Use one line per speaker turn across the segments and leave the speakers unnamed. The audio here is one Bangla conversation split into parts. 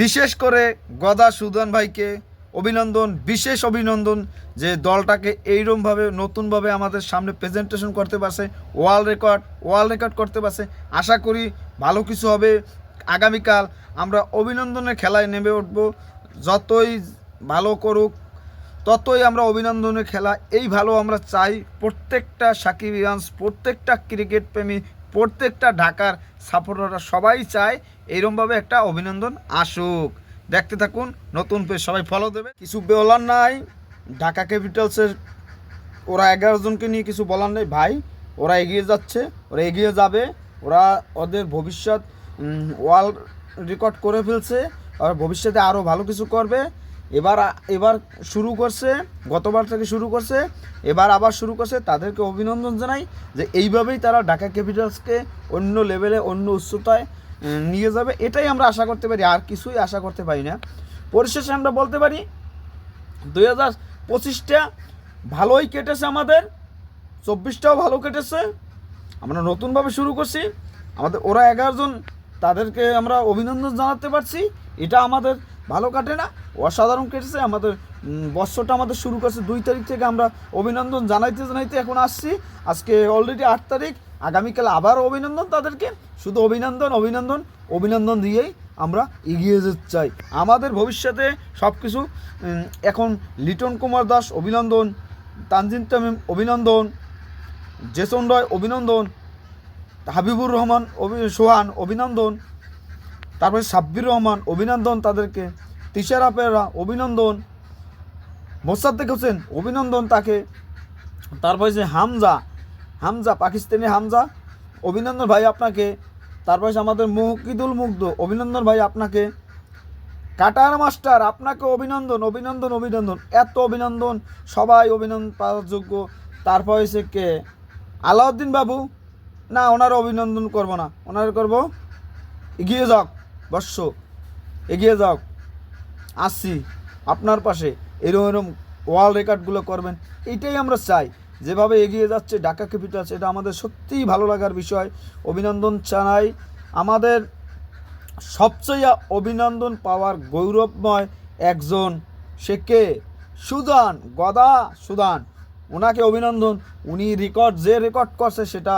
বিশেষ করে গদা সুদান ভাইকে অভিনন্দন, বিশেষ অভিনন্দন যে দলটাকে এইরকমভাবে নতুনভাবে আমাদের সামনে প্রেজেন্টেশন করতে পারছে, ওয়ার্ল্ড রেকর্ড করতে পারছে। আশা করি ভালো কিছু হবে। আগামীকাল আমরা অভিনন্দনের খেলায় নেমে উঠব। যতই ভালো করুক ততই আমরা অভিনন্দনের খেলা এই ভালো আমরা চাই। প্রত্যেকটা সাকিবিয়ান্স, প্রত্যেকটা ক্রিকেট প্রেমী, প্রত্যেকটা ঢাকার সাপোর্টাররা সবাই চায় এইরকমভাবে একটা অভিনন্দন আসুক। দেখতে থাকুন, নতুন পেজ সবাই ফলো দেবে। কিছু বলার নাই ঢাকা ক্যাপিটালসের, ওরা 11 জনকে নিয়ে কিছু বলার নেই ভাই। ওরা এগিয়ে যাচ্ছে, ওরা এগিয়ে যাবে, ওরা ওদের ভবিষ্যৎ ওয়ার্ল্ড রেকর্ড করে ফেলছে। আর ভবিষ্যতে আরও ভালো কিছু করবে। এবার শুরু করছে, গতবার থেকে শুরু করছে, এবার আবার শুরু করছে। তাদেরকে অভিনন্দন জানাই যে এইভাবেই তারা ঢাকা ক্যাপিটালসকে অন্য লেভেলে, অন্য উচ্চতায় নিয়ে যাবে। এটাই আমরা আশা করতে পারি, আর কিছুই আশা করতে পারি না। পরিশেষে আমরা বলতে পারি 2025টা ভালোই কেটেছে, আমাদের 24টাও ভালো কেটেছে। আমরা নতুনভাবে শুরু করছি। আমাদের ওরা 11 জন, তাদেরকে আমরা অভিনন্দন জানাতে পারছি। এটা আমাদের ভালো কাটে না, অসাধারণ কেটেছে। আমাদের বছরটা আমাদের শুরু করছে 2 তারিখ থেকে। আমরা অভিনন্দন জানাইতে এখন আসছি। আজকে অলরেডি 8 তারিখ। আগামীকাল আবার অভিনন্দন তাদেরকে। শুধু অভিনন্দন দিয়েই আমরা এগিয়ে যেতে চাই। আমাদের ভবিষ্যতে সব কিছু এখন লিটন কুমার দাস অভিনন্দন, তানজিম তামিম অভিনন্দন, জেসন রয় অভিনন্দন, হাবিবুর রহমান সোহান অভিনন্দন, তারপরে সাব্বির রহমান অভিনন্দন, তাদেরকে তিশারা পেরা অভিনন্দন, মোসাদ্দেক হোসেন অভিনন্দন তাকে, তারপরে যে হামজা পাকিস্তানি হামজা অভিনন্দন ভাই আপনাকে, তারপরে আমাদের মুকিদুল মুগ্ধ অভিনন্দন ভাই আপনাকে, কাটার মাস্টার আপনাকে অভিনন্দন। এত অভিনন্দন, সবাই অভিনন্দন পাওয়ার যোগ্য। তারপর হয়েছে কে, আলাউদ্দিন বাবু, না ওনারা অভিনন্দন করব না, ওনারা করব এগিয়ে যাও বর্ষ, এগিয়ে যাও, আসছি আপনার পাশে। এরম ওয়ার্ল্ড রেকর্ডগুলো করবেন, এইটাই আমরা চাই। যেভাবে এগিয়ে যাচ্ছে ঢাকা ক্যাপিটালস, এটা আমাদের সত্যিই ভালো লাগার বিষয়। অভিনন্দন জানাই। আমাদের সবচেয়ে অভিনন্দন পাওয়ার গৌরবময় একজন, সে কে, গদা সুদান। ওনাকে অভিনন্দন। উনি যে রেকর্ড করছে সেটা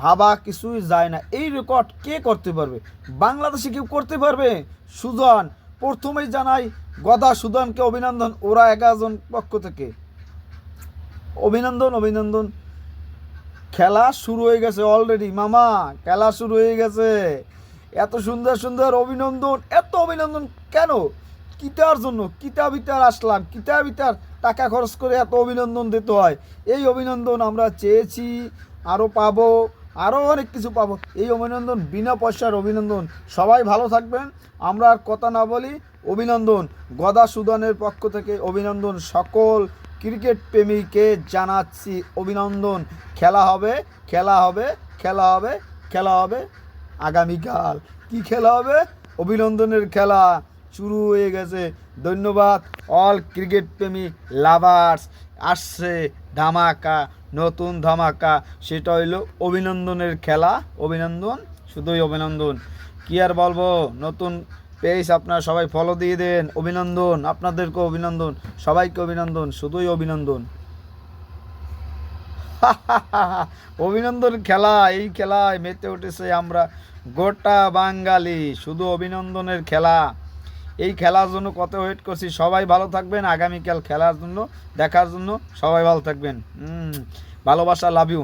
ভাবা কিছুই যায় না। এই রেকর্ড কে করতে পারবে? বাংলাদেশে কেউ করতে পারবে? সুদান। প্রথমেই জানাই গদা সুদানকে অভিনন্দন। ওরা 11 জন পক্ষ থেকে অভিনন্দন। খেলা শুরু হয়ে গেছে অলরেডি মামা, খেলা শুরু হয়ে গেছে। এত সুন্দর এত অভিনন্দন কেন? কিতার জন্য? কিতাবিতার আসলাম, কিতাবিতার টাকা খরচ করে এত অভিনন্দন দিতে হয়। এই অভিনন্দন আমরা চেয়েছি, আরও পাবো, আরও অনেক কিছু পাবো। এই অভিনন্দন বিনা পয়সার অভিনন্দন। সবাই ভালো থাকবেন। আমরা আর কথা না বলি, অভিনন্দন গদা সুদানের পক্ষ থেকে অভিনন্দন। সকল ক্রিকেট প্রেমীকে জানাচ্ছি অভিনন্দন। খেলা হবে আগামীকাল। কি খেলা হবে? অভিনন্দনের খেলা শুরু হয়ে গেছে। ধন্যবাদ অল ক্রিকেট প্রেমী লাভার্স। আসছে ধামাকা, নতুন ধামাকা, সেটা হইল অভিনন্দনের খেলা। অভিনন্দন, শুধুই অভিনন্দন। কি আর বলবো, নতুন পেজ আপনারা সবাই ফলো দিয়ে দেন। অভিনন্দন, আপনাদেরকে অভিনন্দন, সবাইকে অভিনন্দন, শুধুই অভিনন্দন। অভিনন্দন খেলা, এই খেলায় মেতে উঠেছে আমরা গোটা বাঙালি। শুধু অভিনন্দনের খেলা, এই খেলার জন্য কত ওয়েট করছি। সবাই ভালো থাকবেন। আগামীকাল খেলার জন্য, দেখার জন্য সবাই ভালো থাকবেন। ভালোবাসা, লাভ ইউ।